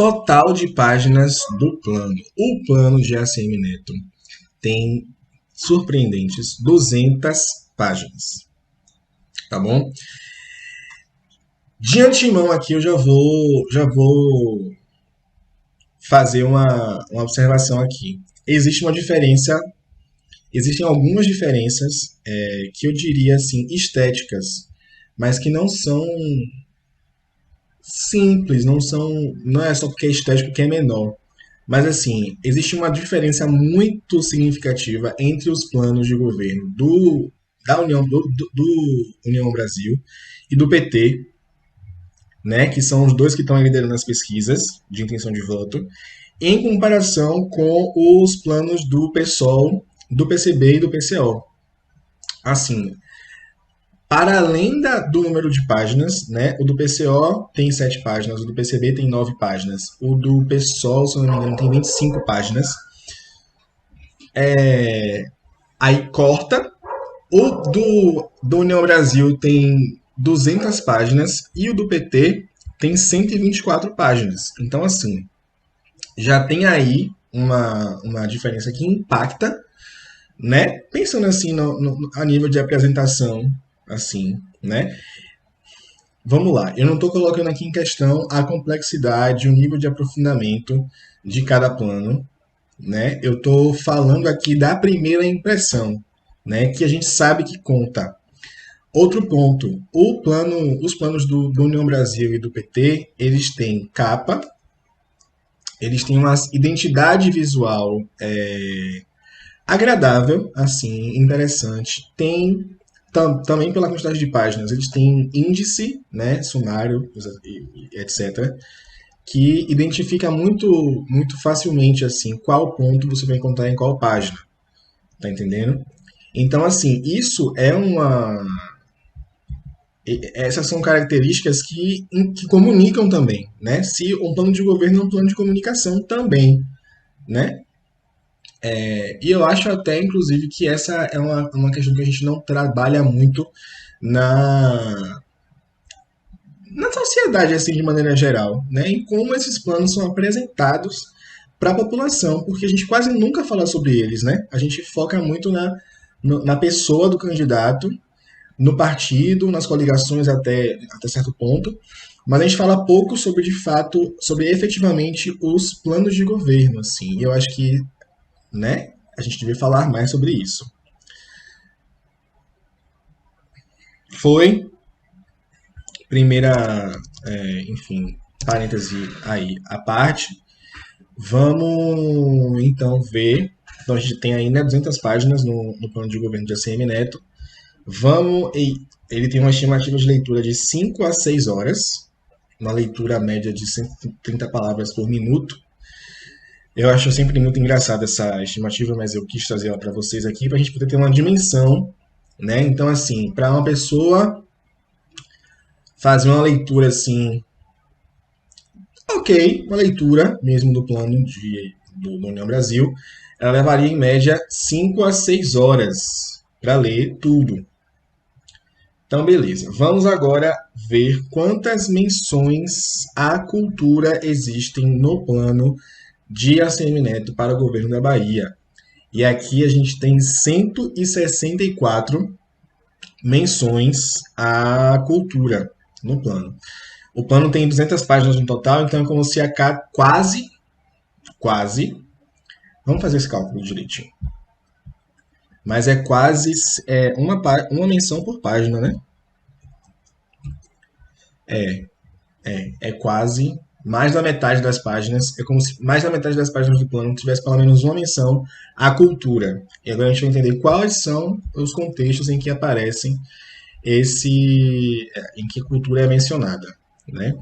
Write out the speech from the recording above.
total de páginas do plano. O plano de ACM Neto tem surpreendentes 200 páginas. Tá bom? De antemão aqui eu já vou fazer uma observação aqui. Existem algumas diferenças que eu diria assim, estéticas, mas que não são simples, não é só porque é estético que é menor. Mas assim, existe uma diferença muito significativa entre os planos de governo da do União Brasil e do PT, né, que são os dois que estão liderando as pesquisas de intenção de voto, em comparação com os planos do PSOL, do PCB e do PCO. Assim, para além do número de páginas, né, o do PCO tem 7 páginas, o do PCB tem 9 páginas, o do PSOL, se eu não me engano, tem 25 páginas. Aí corta. O do União Brasil tem 200 páginas e o do PT tem 124 páginas. Então, assim, já tem aí uma diferença que impacta, né? Pensando assim a nível de apresentação, assim, né? Vamos lá, eu não estou colocando aqui em questão a complexidade, o nível de aprofundamento de cada plano, né? Eu estou falando aqui da primeira impressão, né? Que a gente sabe que conta. Outro ponto, os planos do União Brasil e do PT, eles têm capa, eles têm uma identidade visual agradável, assim, interessante. Tem também pela quantidade de páginas, eles têm índice, né, sumário, etc., que identifica muito facilmente assim qual ponto você vai encontrar em qual página. Tá entendendo? Então, assim, essas são características que comunicam também, né? Se um plano de governo é um plano de comunicação também, né? E eu acho até, inclusive, que essa é uma questão que a gente não trabalha muito na, na sociedade, assim, de maneira geral, né? Em como esses planos são apresentados para a população, porque a gente quase nunca fala sobre eles, né? A gente foca muito na pessoa do candidato, no partido, nas coligações até certo ponto, mas a gente fala pouco sobre, de fato, sobre efetivamente os planos de governo, assim. E eu acho que, né, a gente devia falar mais sobre isso. Foi primeira, enfim, parêntese aí à parte. Vamos então ver. Então a gente tem ainda 200 páginas no plano de governo de ACM Neto. Ele tem uma estimativa de leitura de 5 a 6 horas, uma leitura média de 130 palavras por minuto. Eu acho sempre muito engraçada essa estimativa, mas eu quis trazer ela para vocês aqui para a gente poder ter uma dimensão, né? Então, assim, para uma pessoa fazer uma leitura assim, ok, uma leitura mesmo do plano do União Brasil, ela levaria em média 5 a 6 horas para ler tudo. Então, beleza. Vamos agora ver quantas menções à cultura existem no plano de ACM Neto para o governo da Bahia. E aqui a gente tem 164 menções à cultura no plano. O plano tem 200 páginas no total, então é como se a quase, vamos fazer esse cálculo direitinho. Mas é quase uma menção por página, né? É quase mais da metade das páginas. É como se mais da metade das páginas do plano tivesse pelo menos uma menção à cultura. E agora a gente vai entender quais são os contextos em que aparecem em que a cultura é mencionada, né?